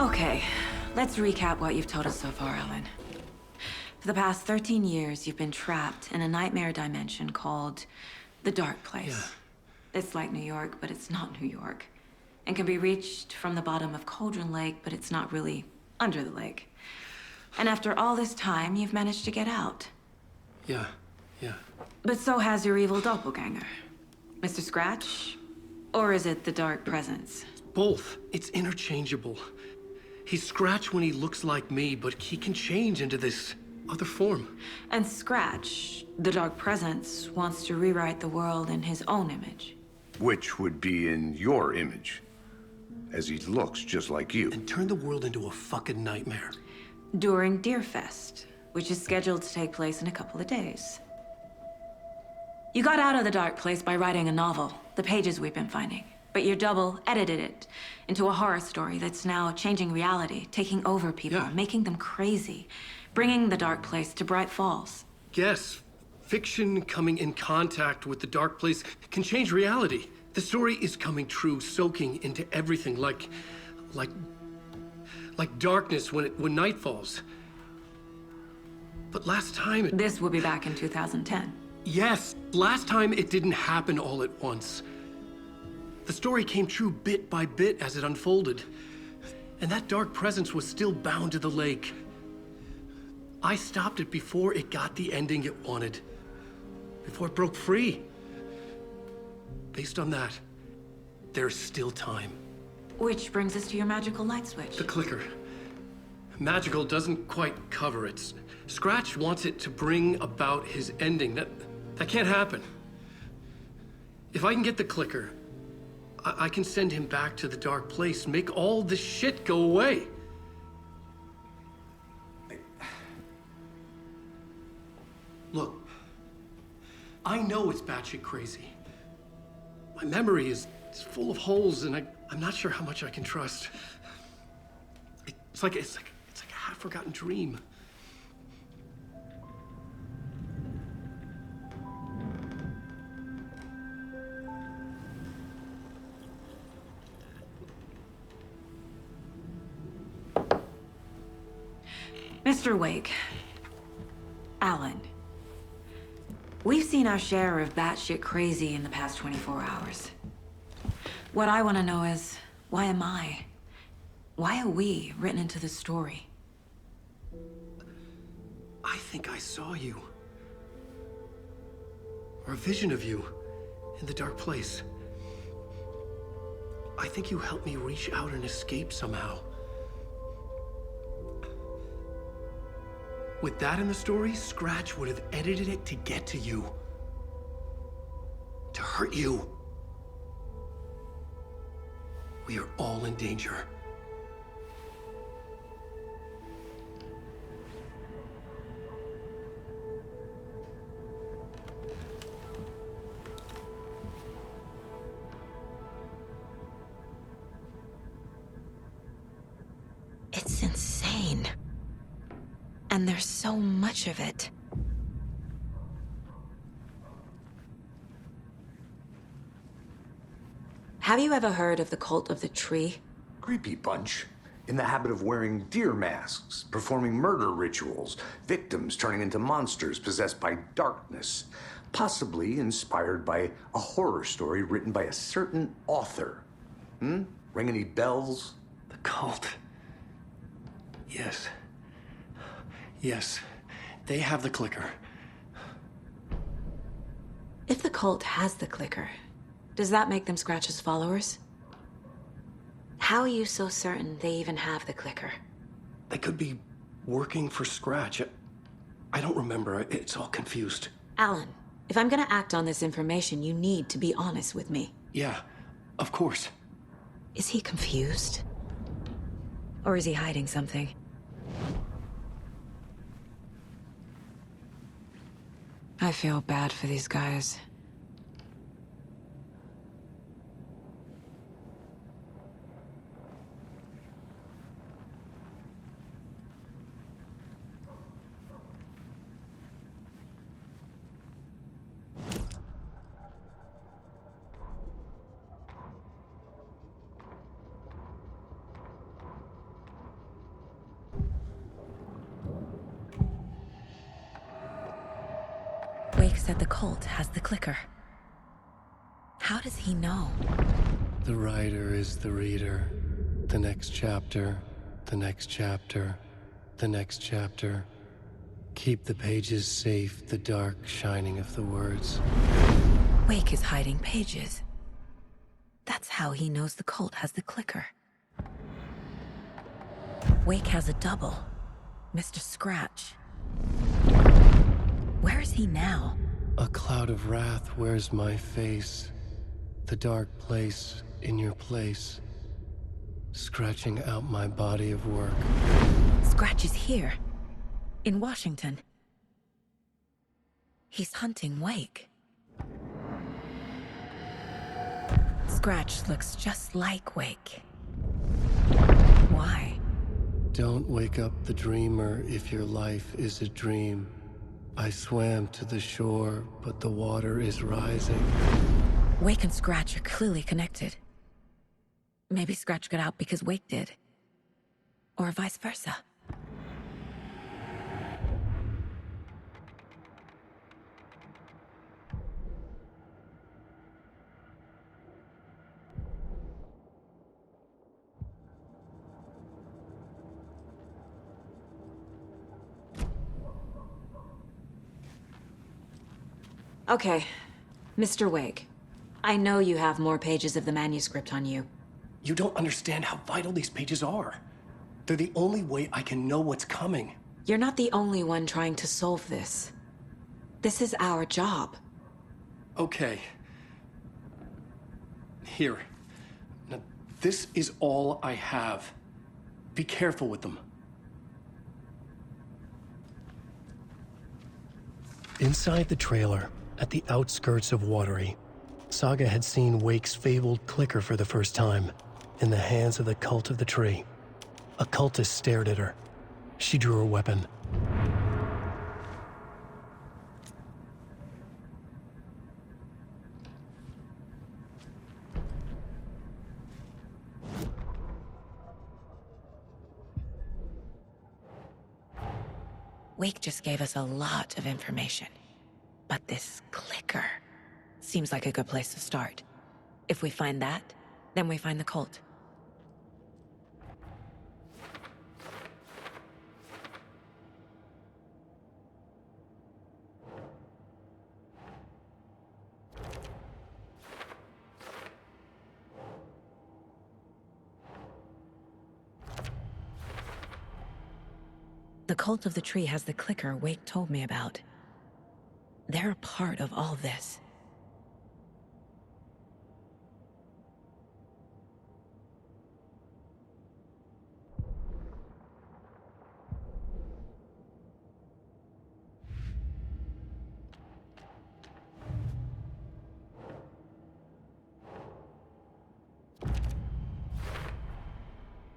Okay, let's recap what you've told us so far, Alan. For the past 13 years, you've been trapped in a nightmare dimension called the Dark Place. Yeah. It's like New York, but it's not New York. And can be reached from the bottom of Cauldron Lake, but it's not really under the lake. And after all this time, you've managed to get out. Yeah. But so has your evil doppelganger. Mr. Scratch? Or is it the Dark Presence? Both. It's interchangeable. He's Scratch when he looks like me, but he can change into this other form. And Scratch, the Dark Presence, wants to rewrite the world in his own image. Which would be in your image, as he looks just like you. And turn the world into a fucking nightmare. During Deerfest, which is scheduled to take place in a couple of days. You got out of the Dark Place by writing a novel, the pages we've been finding. But your double edited it into a horror story that's now changing reality, taking over people, making them crazy, bringing the Dark Place to Bright Falls. Yes, fiction coming in contact with the Dark Place can change reality. The story is coming true, soaking into everything like darkness when night falls. But last time This will be back in 2010. Yes, last time it didn't happen all at once. The story came true bit by bit as it unfolded. And that dark presence was still bound to the lake. I stopped it before it got the ending it wanted. Before it broke free. Based on that, there's still time. Which brings us to your magical light switch. The clicker. Magical doesn't quite cover it. Scratch wants it to bring about his ending. That can't happen. If I can get the clicker, I can send him back to the Dark Place, make all this shit go away. Look, I know it's batshit crazy. My memory is full of holes, and I'm not sure how much I can trust. It's like a half-forgotten dream. Mr. Wake. Alan. We've seen our share of batshit crazy in the past 24 hours. What I want to know is, why am I? Why are we written into the story? I think I saw you. Or a vision of you in the Dark Place. I think you helped me reach out and escape somehow. With that in the story, Scratch would have edited it to get to you. To hurt you. We are all in danger. It's insane. And there's so much of it. Have you ever heard of the Cult of the Tree? Creepy bunch. In the habit of wearing deer masks, performing murder rituals, victims turning into monsters possessed by darkness, possibly inspired by a horror story written by a certain author. Ring any bells? The cult. Yes. Yes. They have the clicker. If the cult has the clicker, does that make them Scratch's followers? How are you so certain they even have the clicker? They could be working for Scratch. I don't remember. It's all confused. Alan, if I'm gonna act on this information, you need to be honest with me. Yeah, of course. Is he confused? Or is he hiding something? I feel bad for these guys. Wake said the cult has the clicker. How does he know? The writer is the reader. The next chapter, the next chapter, the next chapter. Keep the pages safe, the dark shining of the words. Wake is hiding pages. That's how he knows the cult has the clicker. Wake has a double, Mr. Scratch. Where is he now? A cloud of wrath wears my face. The dark place in your place. Scratching out my body of work. Scratch is here, in Washington. He's hunting Wake. Scratch looks just like Wake. Why? Don't wake up the dreamer if your life is a dream. I swam to the shore, but the water is rising. Wake and Scratch are clearly connected. Maybe Scratch got out because Wake did. Or vice versa. Okay, Mr. Wake. I know you have more pages of the manuscript on you. You don't understand how vital these pages are. They're the only way I can know what's coming. You're not the only one trying to solve this. This is our job. Okay. Here. Now, this is all I have. Be careful with them. Inside the trailer, at the outskirts of Watery, Saga had seen Wake's fabled clicker for the first time, in the hands of the Cult of the Tree. A cultist stared at her. She drew her weapon. Wake just gave us a lot of information. But this clicker seems like a good place to start. If we find that, then we find the cult. The Cult of the Tree has the clicker Wake told me about. They're a part of all this.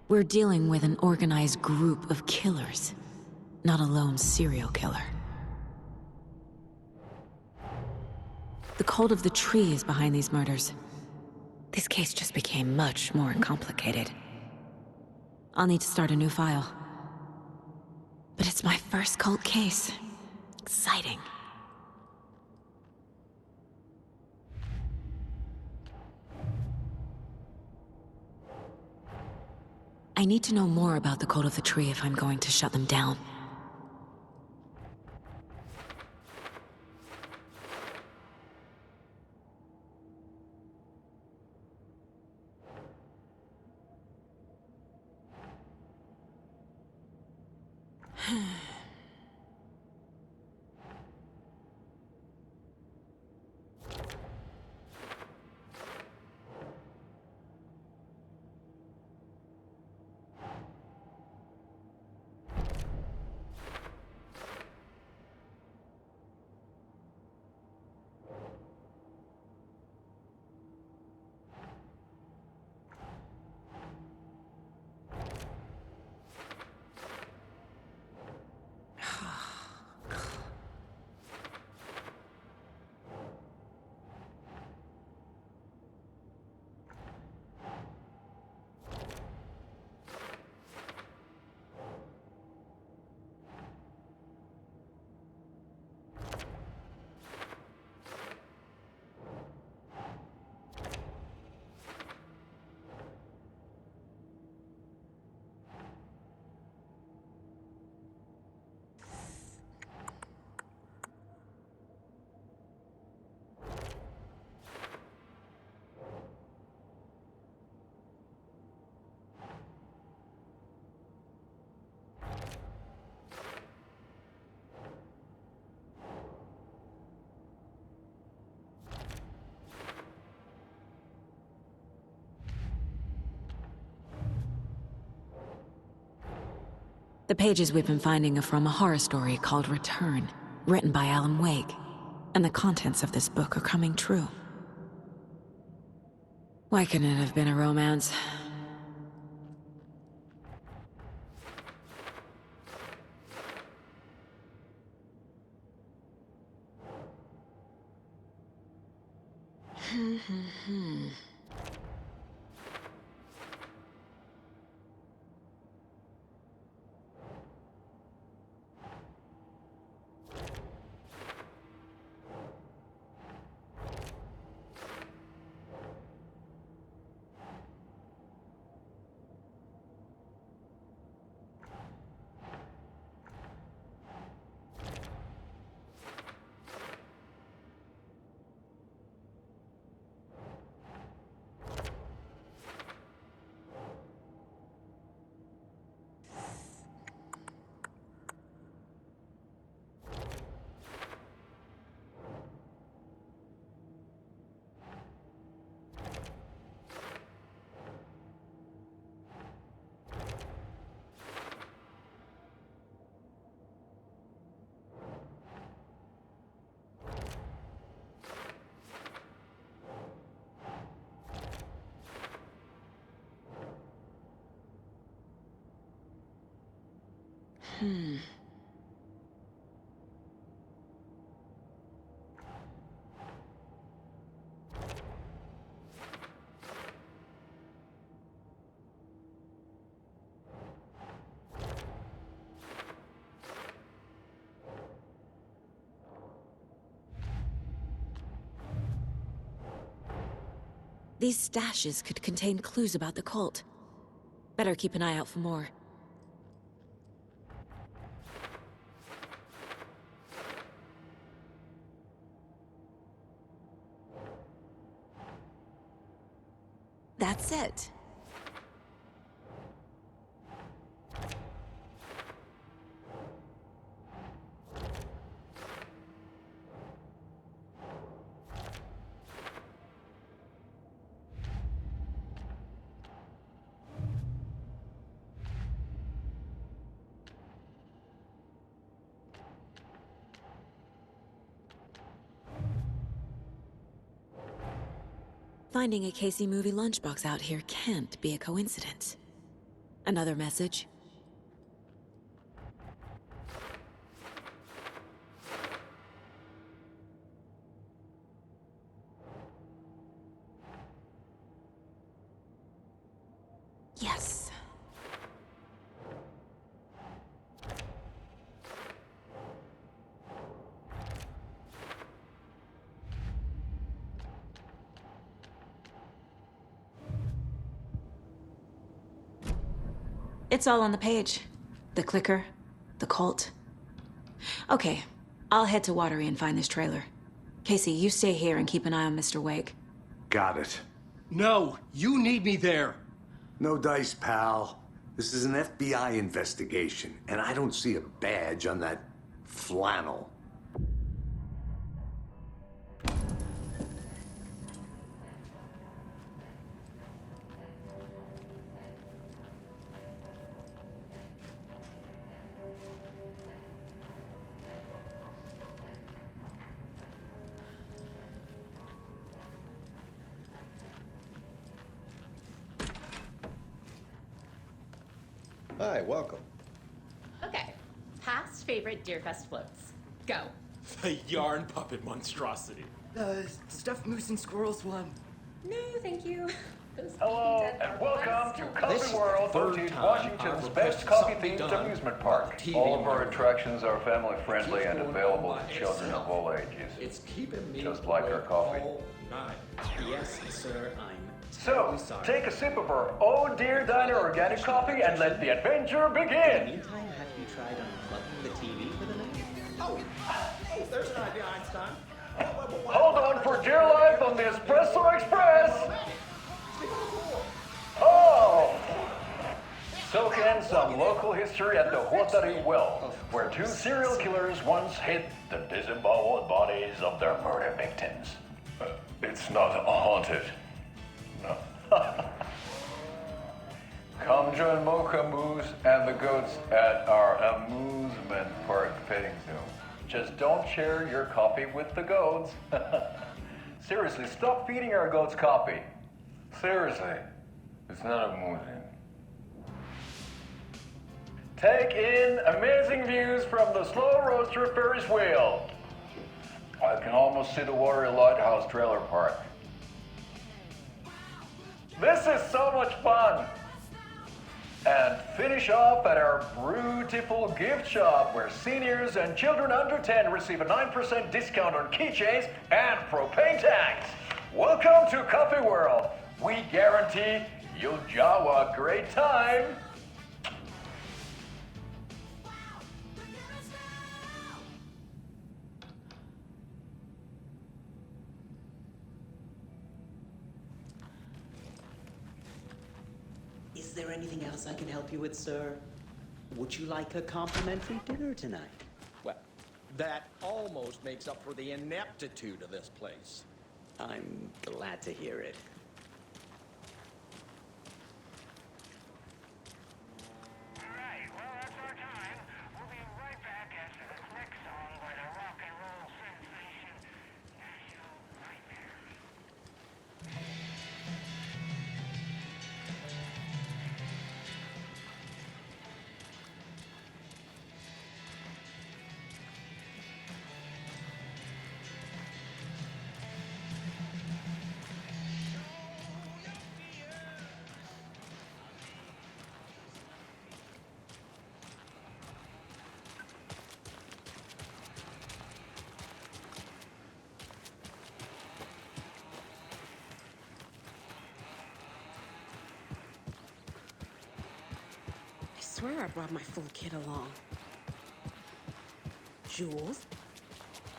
We're dealing with an organized group of killers, not a lone serial killer. The Cult of the Tree is behind these murders. This case just became much more complicated. I'll need to start a new file. But it's my first cult case. Exciting. I need to know more about the Cult of the Tree if I'm going to shut them down. The pages we've been finding are from a horror story called Return, written by Alan Wake. And the contents of this book are coming true. Why couldn't it have been a romance? These stashes could contain clues about the cult. Better keep an eye out for more. That's it. Finding a Casey movie lunchbox out here can't be a coincidence. Another message? Yes. It's all on the page. The clicker, the cult. Okay, I'll head to Watery and find this trailer. Casey, you stay here and keep an eye on Mr. Wake. Got it. No, you need me there. No dice, pal. This is an FBI investigation, and I don't see a badge on that flannel. Hi, welcome. Okay. Past favorite Deerfest floats. Go. The yarn puppet monstrosity. Stuffed moose and squirrels one. No, thank you. Those Hello, dead and are welcome the to last Coffee This is the World, third Otis, time Washington's I've best requested coffee-themed something done amusement about park. TV All of our marketing. attractions are family-friendly and Keeps going available on to children of itself. all ages. It's keeping me Just like our awake coffee. all night. Yes, sir, I'm So, terribly sorry. take a sip of our Oh Dear Diner organic coffee and let the adventure In the begin! meantime, have you tried unplugging the TV for the night? Oh, there's an idea, Einstein. Hold on for dear life on the Espresso Express! Oh! Soak in some local history at the Huatari Well, where two serial killers once hid the disemboweled bodies of their murder victims. It's not haunted. No. Come join Mocha Moose and the goats at our amusement park petting zoo. Just don't share your coffee with the goats. Seriously, stop feeding our goats coffee. Seriously, it's not amusing. Take in amazing views from the Slow Roaster Ferris wheel. I can almost see the Watery Lighthouse trailer park. This is so much fun! And finish off at our beautiful gift shop where seniors and children under 10 receive a 9% discount on keychains and propane tanks. Welcome to Coffee World. We guarantee you'll jaw a great time. Is there anything else I can help you with, sir? Would you like a complimentary dinner tonight? Well, that almost makes up for the ineptitude of this place. I'm glad to hear it. Alright, well, that's our time. We'll be right back after this next song by the rock and roll sensation, National Nightmare. I swear I brought my full kit along. Jules,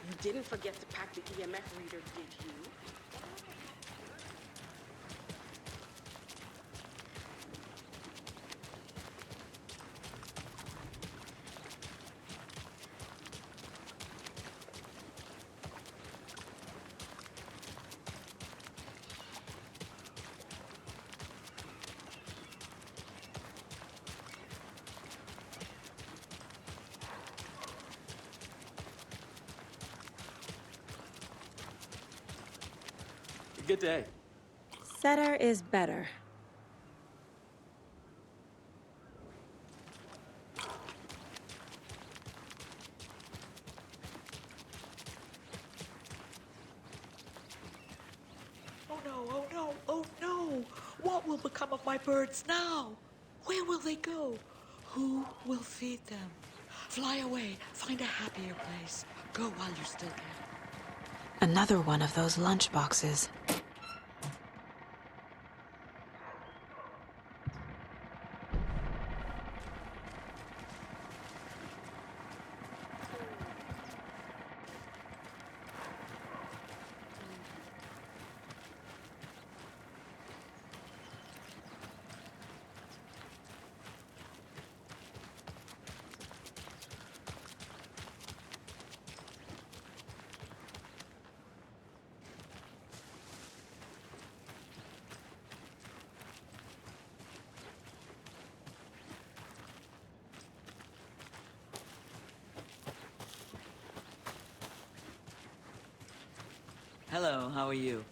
you didn't forget to pack the EMF reader, did you? Good day. Setter is better. Oh no, oh no, oh no! What will become of my birds now? Where will they go? Who will feed them? Fly away, find a happier place. Go while you still can. Another one of those lunch boxes. Hello, how are you?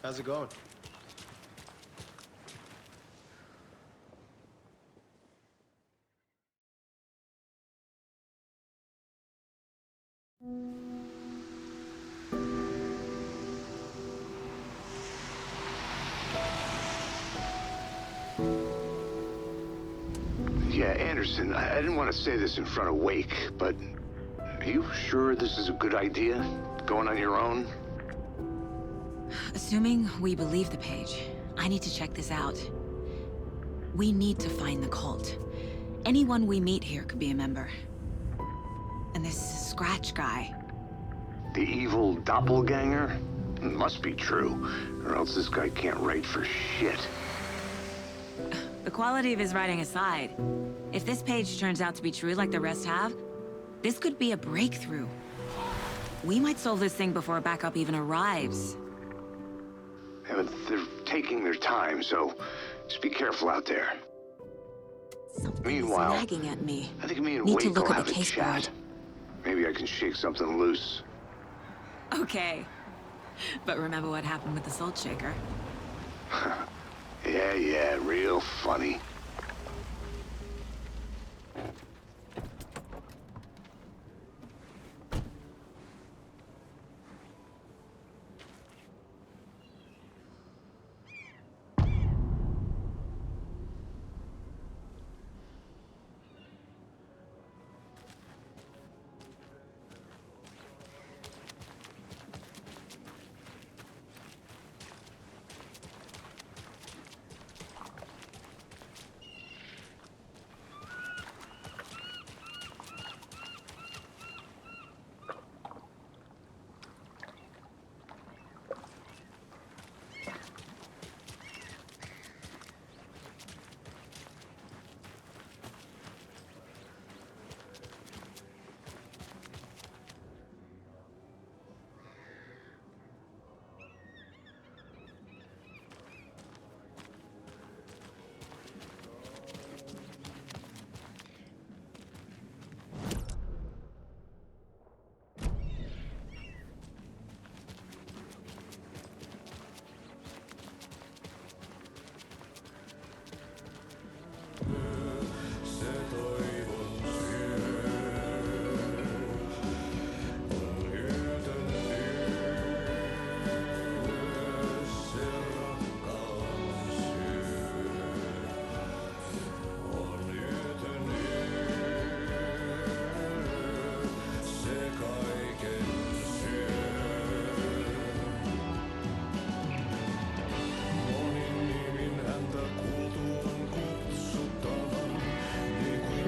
How's it going? Yeah, Anderson, I didn't want to say this in front of Wake, but are you sure this is a good idea? Going on your own? Assuming we believe the page, I need to check this out. We need to find the cult. Anyone we meet here could be a member. And this Scratch guy. The evil doppelganger? Must be true, or else this guy can't write for shit. The quality of his writing aside, if this page turns out to be true like the rest have, this could be a breakthrough. We might solve this thing before backup even arrives. Yeah, but they're taking their time, so just be careful out there. Something's Meanwhile, nagging at me. I think me and Need Wake to look will at have the a case chat. board. Maybe I can shake something loose. Okay. But remember what happened with the Salt Shaker? Yeah, real funny.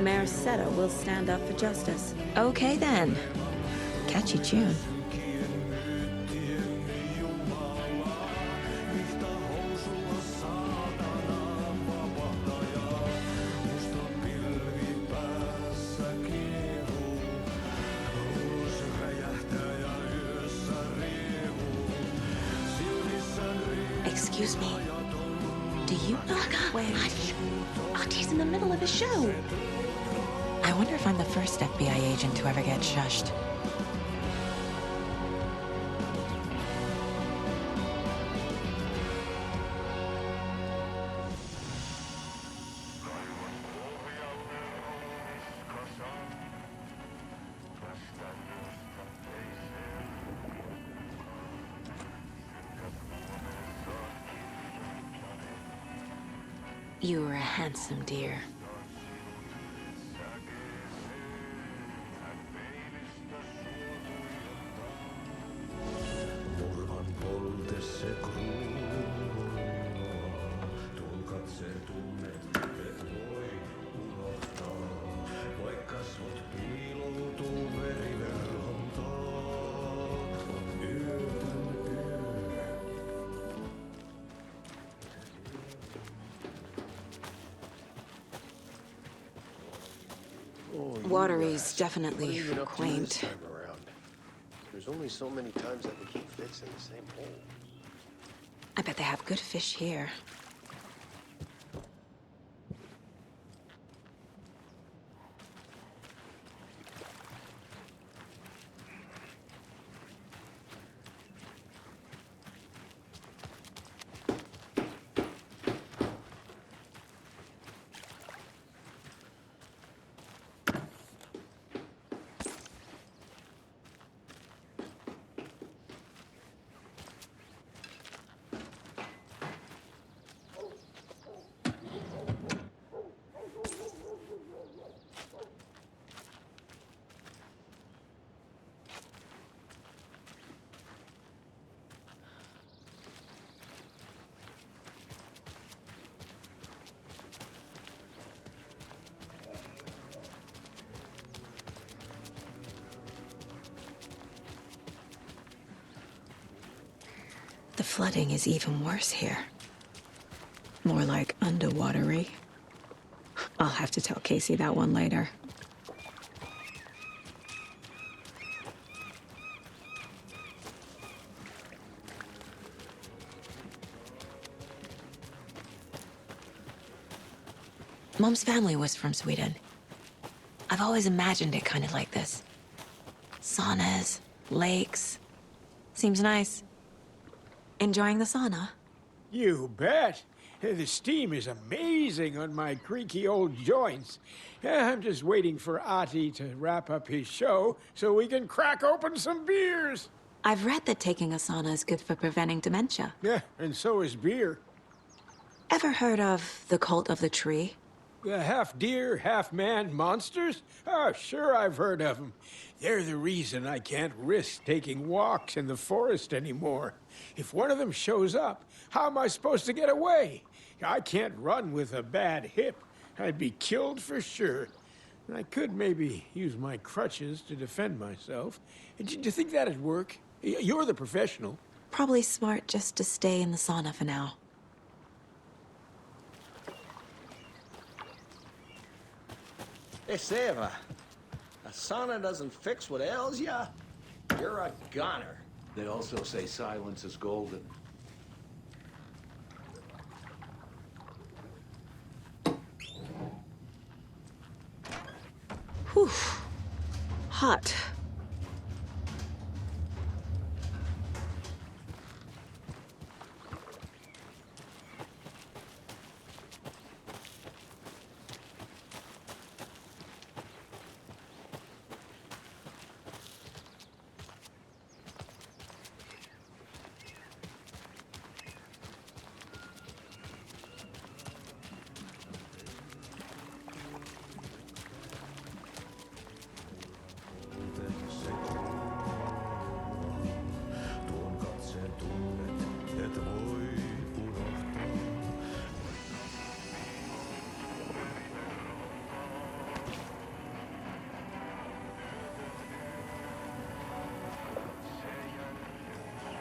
Marcetta will stand up for justice. Okay then. Catchy tune. Excuse me. Do you know where... Hush! Auntie in the middle of a show. I wonder if I'm the first FBI agent to ever get shushed. You were a handsome dear. Watery's definitely quaint. There's only so many times I can keep fixing the same hole. I bet they have good fish here. The flooding is even worse here. More like underwatery. I'll have to tell Casey that one later. Mom's family was from Sweden. I've always imagined it kind of like this. Saunas, lakes. Seems nice. Enjoying the sauna? You bet. The steam is amazing on my creaky old joints. I'm just waiting for Ati to wrap up his show so we can crack open some beers. I've read that taking a sauna is good for preventing dementia. Yeah, and so is beer. Ever heard of the cult of the tree? The half-deer, half-man monsters? Oh, sure I've heard of them. They're the reason I can't risk taking walks in the forest anymore. If one of them shows up, how am I supposed to get away? I can't run with a bad hip. I'd be killed for sure. I could maybe use my crutches to defend myself. Do you think that'd work? You're the professional. Probably smart just to stay in the sauna for now. They say if a sauna doesn't fix what ails ya, you're a goner. They also say silence is golden. Whew. Hot.